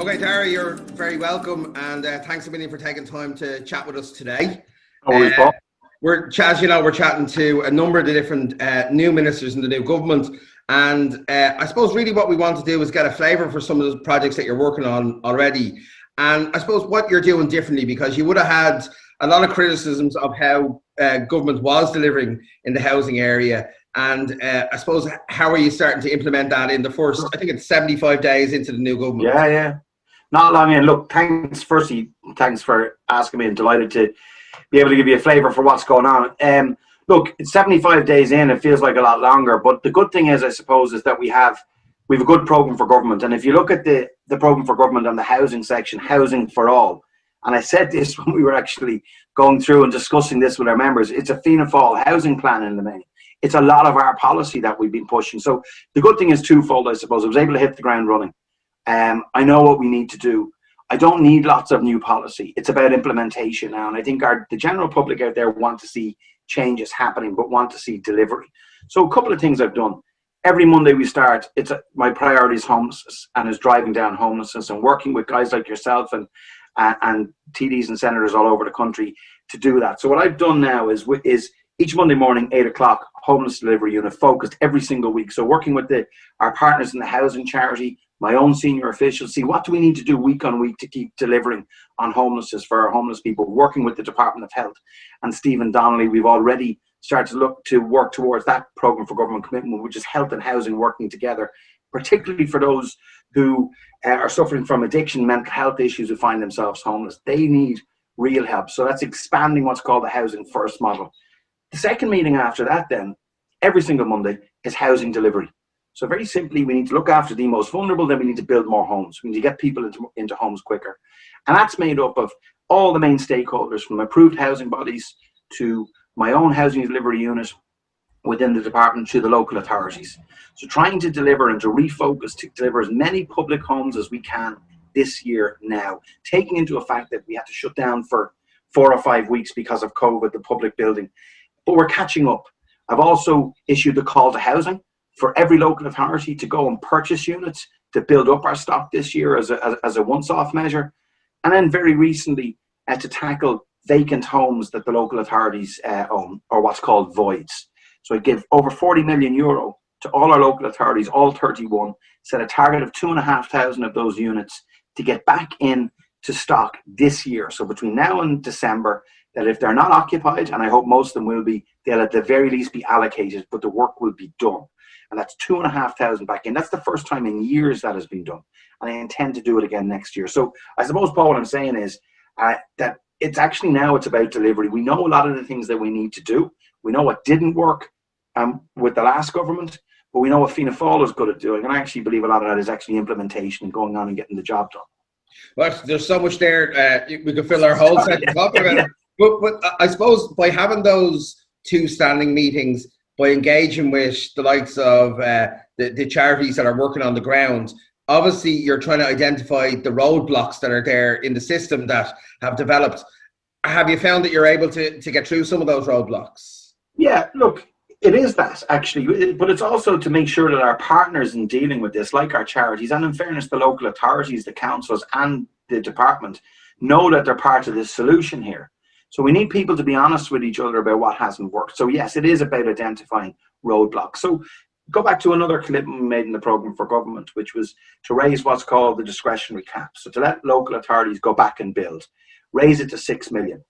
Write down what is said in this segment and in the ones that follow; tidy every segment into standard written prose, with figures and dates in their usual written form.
Okay, Tara, you're very welcome, and thanks a million for taking time to chat with us today. No worries, Paul. As you know, we're chatting to a number of the different new ministers in the new government, and I suppose really what we want to do is get a flavour for some of the projects that you're working on already, and I suppose what you're doing differently, because you would have had a lot of criticisms of how government was delivering in the housing area. And I suppose, how are you starting to implement that in the first, I think it's 75 days into the new government? Yeah. Not long in. Look, thanks for asking me. I'm delighted to be able to give you a flavour for what's going on. Look, it's 75 days in. It feels like a lot longer. But the good thing is, I suppose, is that we have a good programme for government. And if you look at the programme for government on the housing section, Housing for All, and I said this when we were actually going through and discussing this with our members, it's a Fianna Fáil housing plan in the main. It's a lot of our policy that we've been pushing. So the good thing is twofold, I suppose. I was able to hit the ground running. I know what we need to do. I don't need lots of new policy. It's about implementation now. And I think the general public out there want to see changes happening, but want to see delivery. So a couple of things I've done. Every Monday we start, my priority is homelessness, and is driving down homelessness and working with guys like yourself and TDs and senators all over the country to do that. So what I've done now is each Monday morning, 8 o'clock, homeless delivery unit focused every single week. So working with our partners in the housing charity, my own senior officials, see what do we need to do week on week to keep delivering on homelessness for our homeless people, working with the Department of Health and Stephen Donnelly. We've already started to work towards that programme for government commitment, which is health and housing working together, particularly for those who are suffering from addiction, mental health issues, who find themselves homeless. They need real help. So that's expanding what's called the Housing First model. The second meeting after that then, every single Monday, is housing delivery. So very simply, we need to look after the most vulnerable, then we need to build more homes. We need to get people into homes quicker. And that's made up of all the main stakeholders, from approved housing bodies to my own housing delivery unit within the department to the local authorities. So trying to deliver and to refocus to deliver as many public homes as we can this year now, taking into a fact that we had to shut down for 4 or 5 weeks because of COVID, the public building. But we're catching up. I've also issued the call to housing for every local authority to go and purchase units to build up our stock this year as a once-off measure. And then very recently to tackle vacant homes that the local authorities own, or what's called voids. So I give over 40 million euro to all our local authorities, all 31, set a target of 2,500 of those units to get back in to stock this year. So between now and December, that if they're not occupied, and I hope most of them will be, they'll at the very least be allocated, but the work will be done. And that's 2,500 back in. That's the first time in years that has been done. And I intend to do it again next year. So I suppose, Paul, what I'm saying is that it's actually now it's about delivery. We know a lot of the things that we need to do. We know what didn't work with the last government, but we know what Fianna Fáil is good at doing. And I actually believe a lot of that is actually implementation and going on and getting the job done. Well, there's so much there. We could fill our whole set talking about it. But I suppose by having those two standing meetings, by engaging with the likes of the charities that are working on the ground, obviously you're trying to identify the roadblocks that are there in the system that have developed. Have you found that you're able to get through some of those roadblocks? Yeah, look, it is that actually, but it's also to make sure that our partners in dealing with this, like our charities, and in fairness, the local authorities, the councils and the department, know that they're part of this solution here. So we need people to be honest with each other about what hasn't worked. So yes, it is about identifying roadblocks. So go back to another commitment we made in the programme for government, which was to raise what's called the discretionary cap. So to let local authorities go back and build, raise it to 6 million,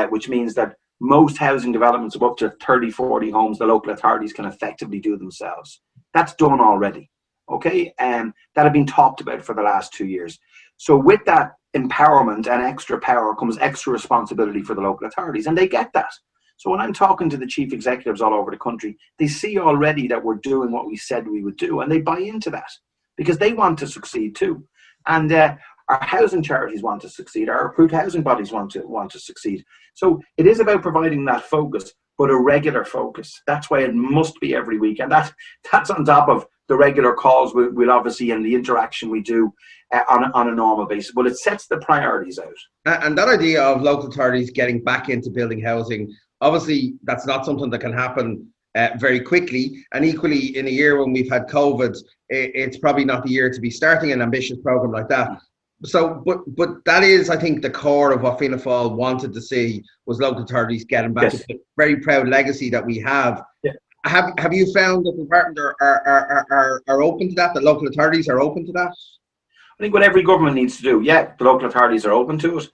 which means that most housing developments of up to 30, 40 homes, the local authorities can effectively do themselves. That's done already, okay? That had been talked about for the last 2 years. So with that empowerment and extra power comes extra responsibility for the local authorities, and they get that. So when I'm talking to the chief executives all over the country, they see already that we're doing what we said we would do, and they buy into that because they want to succeed too. And our housing charities want to succeed. Our approved housing bodies want to succeed. So it is about providing that focus, but a regular focus. That's why it must be every week, and that's on top of the regular calls we'll obviously and the interaction we do on a normal basis. But it sets the priorities out. And that idea of local authorities getting back into building housing, obviously that's not something that can happen very quickly. And equally, in a year when we've had COVID, it's probably not the year to be starting an ambitious program like that. So, but that is, I think, the core of what Fianna Fáil wanted to see was local authorities getting back. Yes. It's a very proud legacy that we have. Yeah. Have you found that the department are open to that? The local authorities are open to that? I think what every government needs to do, yeah, the local authorities are open to it,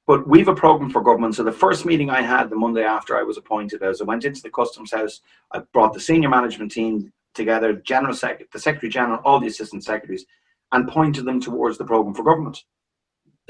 but we've a programme for government. So the first meeting I had the Monday after I was appointed, as I went into the Customs House, I brought the senior management team together, the Secretary General, all the Assistant Secretaries, and pointed them towards the programme for government.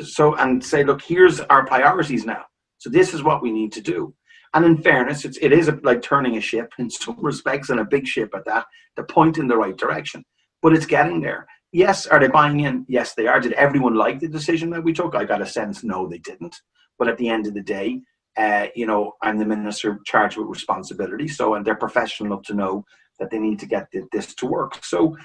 So, and say, look, here's our priorities now. So this is what we need to do. And in fairness, it is like turning a ship in some respects, and a big ship at that, to point in the right direction. But it's getting there. Yes, are they buying in? Yes, they are. Did everyone like the decision that we took? I got a sense, no, they didn't. But at the end of the day, I'm the minister charged with responsibility. So, and they're professional enough to know that they need to get this to work. So,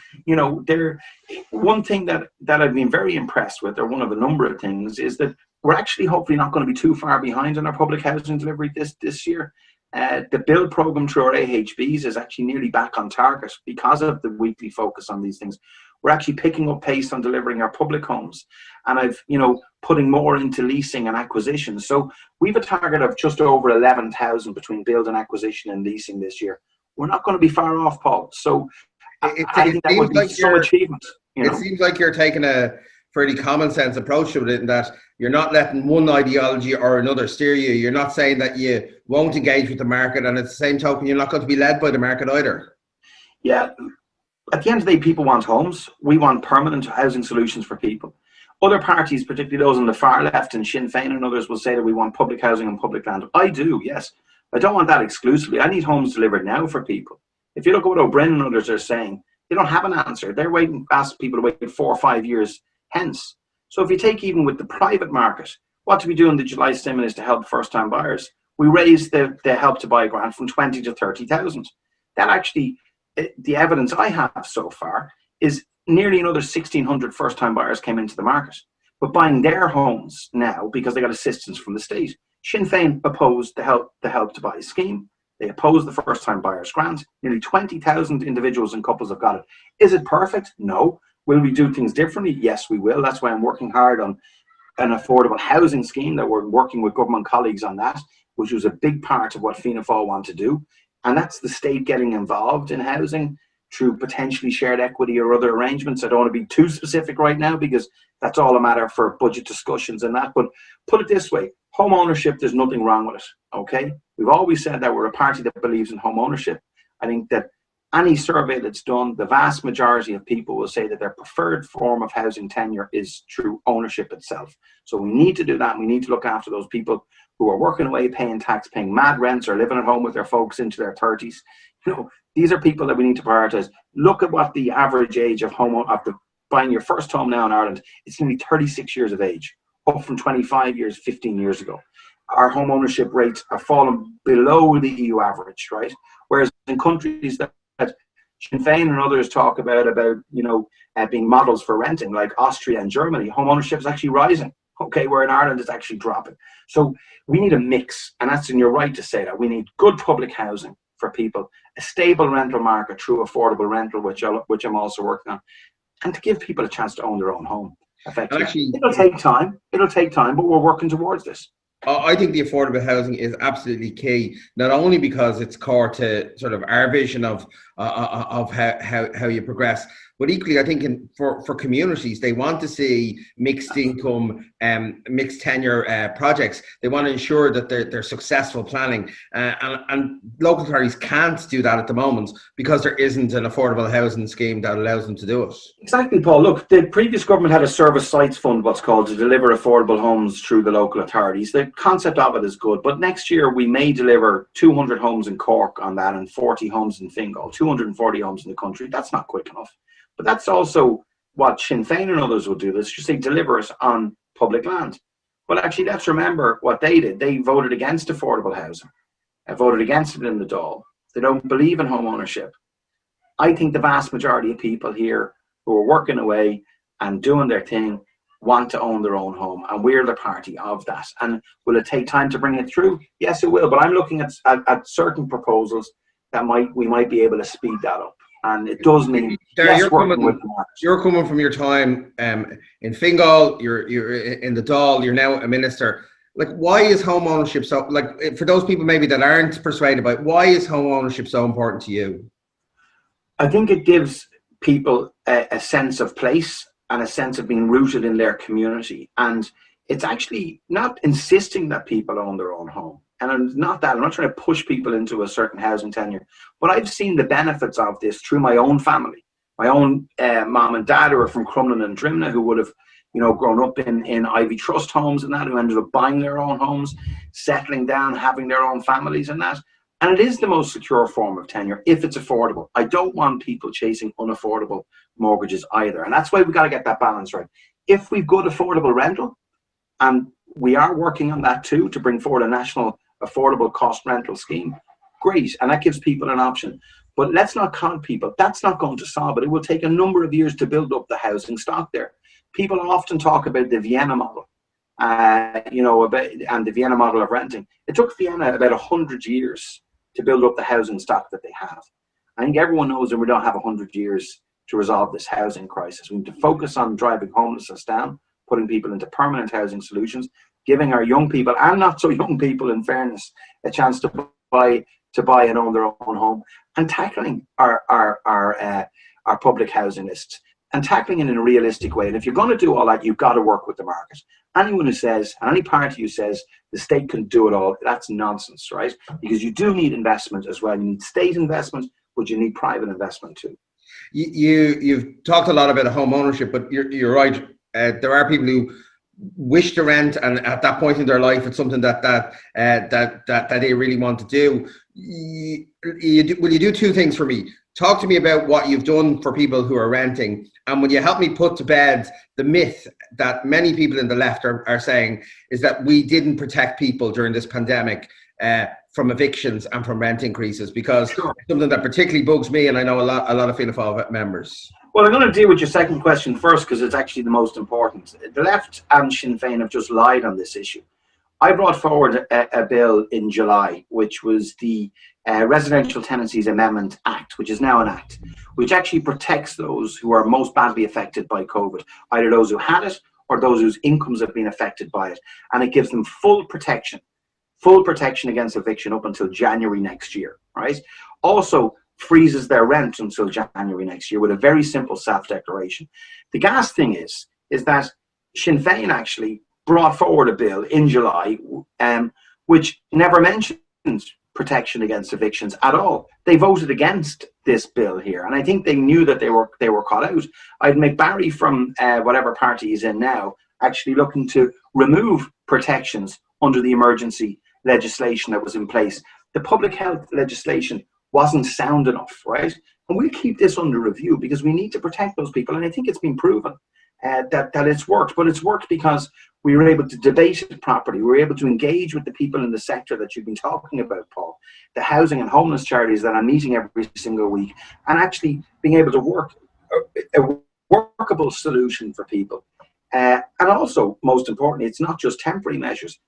one thing that I've been very impressed with, or one of a number of things, is that we're actually hopefully not going to be too far behind on our public housing delivery this year. The build programme through our AHBs is actually nearly back on target because of the weekly focus on these things. We're actually picking up pace on delivering our public homes, and I've putting more into leasing and acquisition. So we've a target of just over 11,000 between build and acquisition and leasing this year. We're not going to be far off, Paul. So I think that would be some achievement. It seems like you're taking a fairly common sense approach to it, in that you're not letting one ideology or another steer you. You're not saying that you won't engage with the market, and at the same token, you're not going to be led by the market either. Yeah. At the end of the day, people want homes. We want permanent housing solutions for people. Other parties, particularly those on the far left and Sinn Féin and others, will say that we want public housing and public land. I do, yes. I don't want that exclusively. I need homes delivered now for people. If you look at what O'Brien and others are saying, they don't have an answer. They're asking people to wait 4 or 5 years hence. So if you take even with the private market, what do we do in the July stimulus to help first-time buyers? We raised the help to buy grant from 20 to 30,000. That actually, the evidence I have so far is nearly another 1,600 first-time buyers came into the market, but buying their homes now because they got assistance from the state. Sinn Féin opposed the help to buy scheme. They opposed the first-time buyers grant. Nearly 20,000 individuals and couples have got it. Is it perfect? No. Will we do things differently? Yes, we will. That's why I'm working hard on an affordable housing scheme, that we're working with government colleagues on that, which was a big part of what Fianna Fáil want to do. And that's the state getting involved in housing through potentially shared equity or other arrangements. I don't want to be too specific right now because that's all a matter for budget discussions and that. But put it this way, home ownership, there's nothing wrong with it, okay? We've always said that we're a party that believes in home ownership. I think that any survey that's done, the vast majority of people will say that their preferred form of housing tenure is through ownership itself. So we need to do that. And we need to look after those people who are working away, paying tax, paying mad rents, or living at home with their folks into their 30s. These are people that we need to prioritize. Look at what the average age of after buying your first home now in Ireland, it's nearly 36 years of age, up from 25 years, 15 years ago. Our home ownership rates are fallen below the EU average, right? Whereas in countries that Sinn Féin and others talk about being models for renting, like Austria and Germany, home ownership is actually rising, okay, where in Ireland it's actually dropping. So we need a mix, and you're right to say that. We need good public housing for people, a stable rental market through affordable rental, which I'm also working on, and to give people a chance to own their own home. Effectively. Actually, it'll take time, but we're working towards this. I think the affordable housing is absolutely key, not only because it's core to sort of our vision of how you progress, but equally I think for communities, they want to see mixed income, mixed tenure projects. They want to ensure that they're successful planning, and local authorities can't do that at the moment because there isn't an affordable housing scheme that allows them to do it. Exactly, Paul. Look, the previous government had a service sites fund, what's called, to deliver affordable homes through the local authorities. The concept of it is good, but next year we may deliver 200 homes in Cork on that and 40 homes in Fingal, 240 homes in the country. That's not quick enough. But that's also what Sinn Féin and others will do. Let's just say deliver it on public land. Well, actually, let's remember what they did. They voted against affordable housing. They voted against it in the Dáil. They don't believe in home ownership. I think the vast majority of people here who are working away and doing their thing want to own their own home, and we're the party of that. And will it take time to bring it through? Yes, it will. But I'm looking at certain proposals that we might be able to speed that up. And it does mean Darren, less working with the market. you're coming from your time in Fingal, you're in the Dáil, you're now a minister. Like, why is home ownership so, like, for those people maybe that aren't persuaded by it, why is home ownership so important to you? I think it gives people a sense of place and a sense of being rooted in their community. And it's actually not insisting that people own their own home. And I'm not trying to push people into a certain housing tenure, but I've seen the benefits of this through my own family. My own mom and dad who are from Crumlin and Drimna, who would have, grown up in Ivy Trust homes and that, who ended up buying their own homes, settling down, having their own families and that. And it is the most secure form of tenure if it's affordable. I don't want people chasing unaffordable mortgages either. And that's why we've got to get that balance right. If we've got affordable rental, and we are working on that too, to bring forward a national affordable cost rental scheme, great. And that gives people an option. But let's not con people. That's not going to solve it. It will take a number of years to build up the housing stock there. People often talk about the Vienna model, and the Vienna model of renting. It took Vienna about 100 years to build up the housing stock that they have. I think everyone knows that we don't have 100 years to resolve this housing crisis. We need to focus on driving homelessness down, putting people into permanent housing solutions, giving our young people, and not so young people in fairness, a chance to buy and own their own home, and tackling our public housing lists, and tackling it in a realistic way. And if you're going to do all that, you've got to work with the market. Anyone who says, and any party who says the state can do it all, that's nonsense, right? Because you do need investment as well. You need state investment, but you need private investment too. You've talked a lot about home ownership, but you're right. There are people who wish to rent, and at that point in their life, it's something that they really want to do. Will you do two things for me? Talk to me about what you've done for people who are renting, and will you help me put to bed the myth that many people in the left are saying, is that we didn't protect people during this pandemic from evictions and from rent increases? Because It's something that particularly bugs me, and I know a lot of Fianna Fáil members. Well, I'm going to deal with your second question first, because it's actually the most important. The left and Sinn Féin have just lied on this issue. I brought forward a bill in July, which was the Residential Tenancies Amendment Act, which is now an act, which actually protects those who are most badly affected by COVID, either those who had it or those whose incomes have been affected by it. And it gives them full protection against eviction up until January next year, right? Also freezes their rent until January next year with a very simple self-declaration. The gas thing is that Sinn Féin actually brought forward a bill in July, which never mentioned protection against evictions at all. They voted against this bill here, and I think they knew that they were caught out. I'd McBarry from whatever party he's in now actually looking to remove protections under the emergency legislation that was in place. The public health legislation wasn't sound enough, right? And we'll keep this under review because we need to protect those people, and I think it's been proven that it's worked. But it's worked because we were able to debate it properly. We were able to engage with the people in the sector that you've been talking about, Paul, the housing and homeless charities that I'm meeting every single week, and actually being able to work a workable solution for people. And also, most importantly, it's not just temporary measures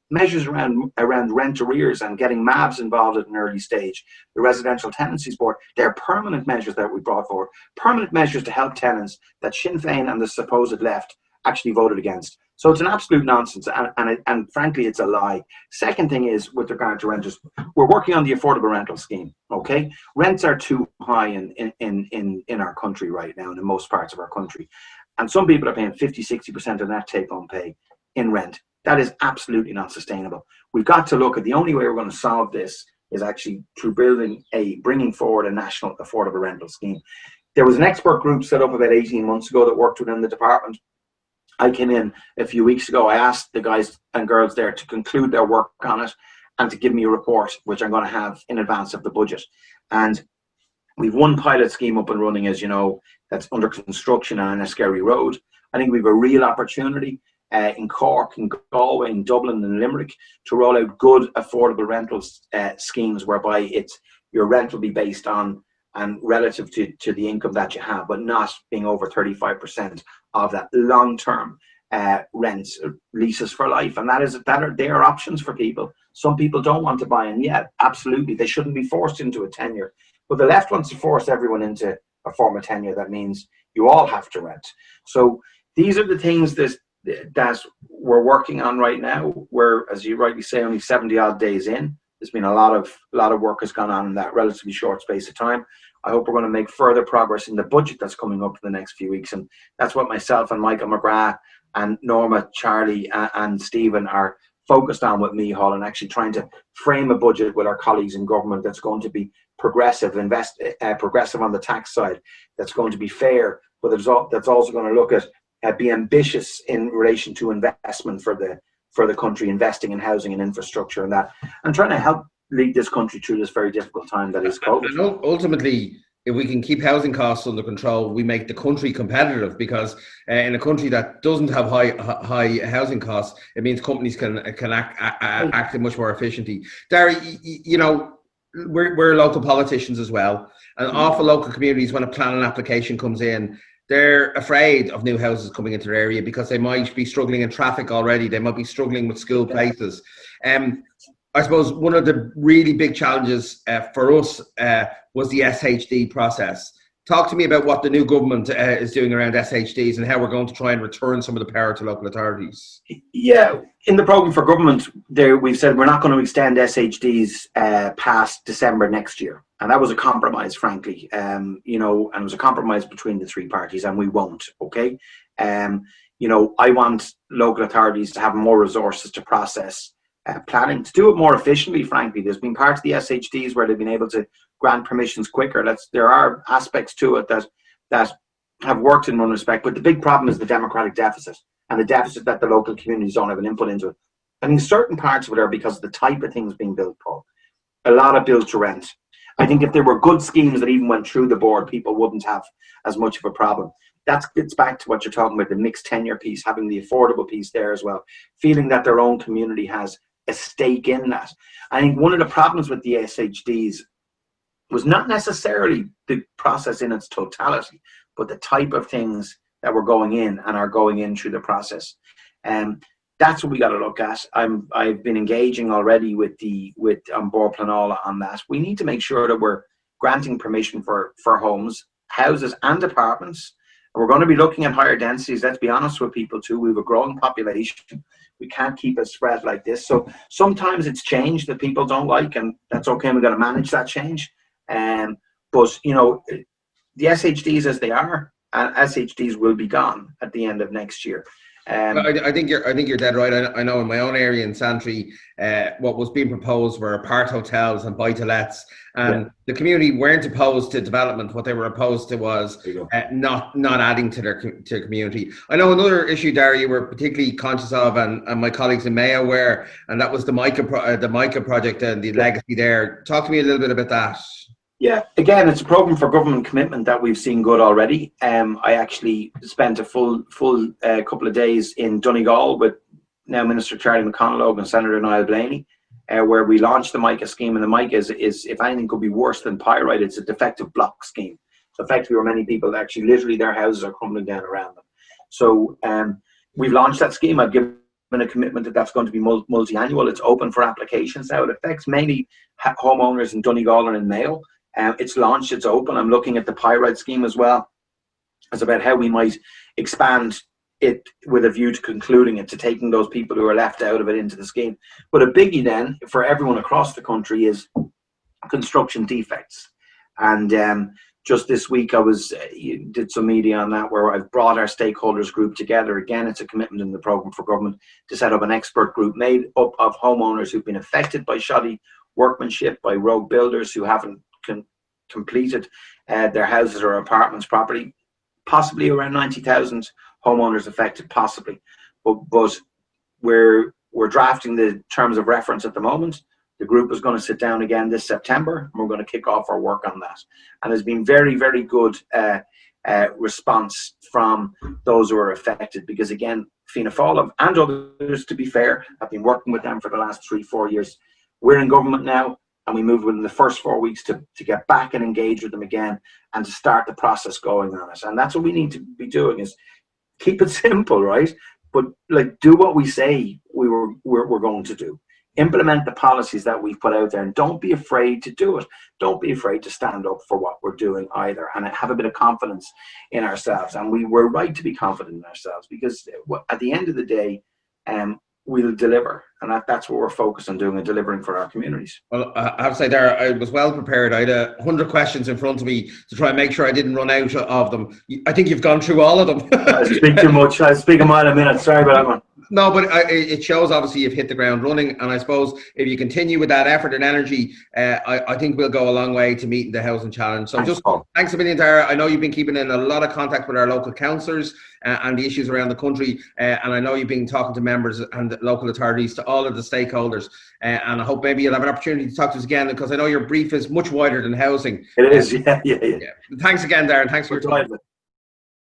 around rent arrears and getting MABs involved at an early stage, the Residential Tenancies Board. They're permanent measures that we brought forward, permanent measures to help tenants that Sinn Féin and the supposed left actually voted against. So it's an absolute nonsense, and frankly, it's a lie. Second thing is, with regard to renters, we're working on the affordable rental scheme, okay? Rents are too high in our country right now, and in most parts of our country. And some people are paying 50, 60% of net take-home pay in rent. That is absolutely not sustainable. We've got to look at the only way we're going to solve this is actually through bringing forward a national affordable rental scheme. There was an expert group set up about 18 months ago that worked within the department. I came in a few weeks ago. I asked the guys and girls there to conclude their work on it and to give me a report, which I'm going to have in advance of the budget. And we've one pilot scheme up and running, as you know, that's under construction on Enniskerry Road. I think we have a real opportunity in Cork, in Galway, in Dublin, and Limerick to roll out good affordable rentals schemes whereby your rent will be based on and relative to the income that you have, but not being over 35% of that long-term rents, leases for life. And they are options for people. Some people don't want to buy in yet. Absolutely, they shouldn't be forced into a tenure. But the left wants to force everyone into a form of tenure that means you all have to rent. So these are the things that we're working on right now. We're, as you rightly say, only 70 odd days in. There's been a lot of work has gone on in that relatively short space of time. I hope we're going to make further progress in the budget that's coming up in the next few weeks, and that's what myself and Michael McGrath and Norma, Charlie, and Stephen are focused on with Micheál, and actually trying to frame a budget with our colleagues in government that's going to be progressive, progressive on the tax side, that's going to be fair, but that's also going to look at be ambitious in relation to investment for the country, investing in housing and infrastructure and that, and trying to help lead this country through this very difficult time that is COVID. And ultimately, if we can keep housing costs under control, we make the country competitive, because in a country that doesn't have high housing costs, it means companies can act much more efficiently. Darry, you know, we're local politicians as well, and often local communities, when a planning application comes in, they're afraid of new houses coming into their area because they might be struggling in traffic already. They might be struggling with school places. I suppose one of the really big challenges for us was the SHD process. Talk to me about what the new government is doing around SHDs and how we're going to try and return some of the power to local authorities. Yeah, in the programme for government, we've said we're not going to extend SHDs past December next year. And that was a compromise, frankly, you know, and it was a compromise between the three parties, and we won't, okay? You know, I want local authorities to have more resources to process planning, to do it more efficiently, frankly. There's been parts of the SHDs where they've been able to grant permissions quicker. There are aspects to it that have worked in one respect, but the big problem is the democratic deficit, and the deficit that the local communities don't have an input into it. I think certain parts of it are because of the type of things being built, Paul. A lot of build to rent. I think if there were good schemes that even went through the board, people wouldn't have as much of a problem. That gets back to what you're talking about, the mixed tenure piece, having the affordable piece there as well, feeling that their own community has a stake in that. I think one of the problems with the SHDs was not necessarily the process in its totality, but the type of things that were going in and are going in through the process. That's what we got to look at. I've been engaging already with Bord Pleanála on that. We need to make sure that we're granting permission for homes, houses and apartments. And we're going to be looking at higher densities. Let's be honest with people too. We have a growing population. We can't keep it spread like this. So sometimes it's change that people don't like, and that's okay. We've got to manage that change. But you know, the SHDs as they are, and SHDs will be gone at the end of next year. I think you're dead right. I know in my own area in Santry, what was being proposed were apart hotels and buy-to-lets, and the community weren't opposed to development. What they were opposed to was not adding to their community. I know another issue, Darry, you were particularly conscious of, and my colleagues in Mayo were, and that was the Micah project and the legacy there. Talk to me a little bit about that. Yeah, again, it's a programme for government commitment that we've seen good already. I actually spent a full couple of days in Donegal with now Minister Charlie McConalogue and Senator Niall Blaney, where we launched the Micah scheme. And the Micah is, if anything could be worse than pyrite, it's a defective block scheme. So effectively, where many people actually literally their houses are crumbling down around them. So we've launched that scheme. I've given a commitment that that's going to be multi-annual. It's open for applications now. It affects mainly homeowners in Donegal and in Mayo. It's launched, it's open. I'm looking at the pyrite scheme as well. It's about how we might expand it with a view to concluding it, to taking those people who are left out of it into the scheme. But a biggie then for everyone across the country is construction defects. And just this week I did some media on that, where I've brought our stakeholders group together. Again, it's a commitment in the programme for government to set up an expert group made up of homeowners who've been affected by shoddy workmanship, by rogue builders who haven't completed their houses or apartments properly. Possibly around 90,000 homeowners affected, possibly. But we're drafting the terms of reference at the moment. The group is going to sit down again this September, and we're going to kick off our work on that. And there's been very, very good response from those who are affected, because again, Fianna Fáil and others, to be fair, have been working with them for the last 3-4 years. We're in government now, and we moved within the first 4 weeks to get back and engage with them again, and to start the process going on it. And that's what we need to be doing, is keep it simple, right? But like, do what we say we're going to do. implement the policies that we've put out there, and don't be afraid to do it. Don't be afraid to stand up for what we're doing either, and have a bit of confidence in ourselves. And we're right to be confident in ourselves, because at the end of the day, we'll deliver, and that's what we're focused on doing, and delivering for our communities. Well, I have to say there, I was well prepared. I had 100 questions in front of me to try and make sure I didn't run out of them. I think you've gone through all of them. I speak too much. I speak a mile a minute. Sorry about that one. No, but it shows obviously you've hit the ground running, and I suppose if you continue with that effort and energy, I think we'll go a long way to meeting the housing challenge. So thanks a million, Tara. I know you've been keeping in a lot of contact with our local councillors and the issues around the country, and I know you've been talking to members and local authorities, to all of the stakeholders, and I hope maybe you'll have an opportunity to talk to us again, because I know your brief is much wider than housing. It is, yeah. Thanks again, Darren. Thanks for your time.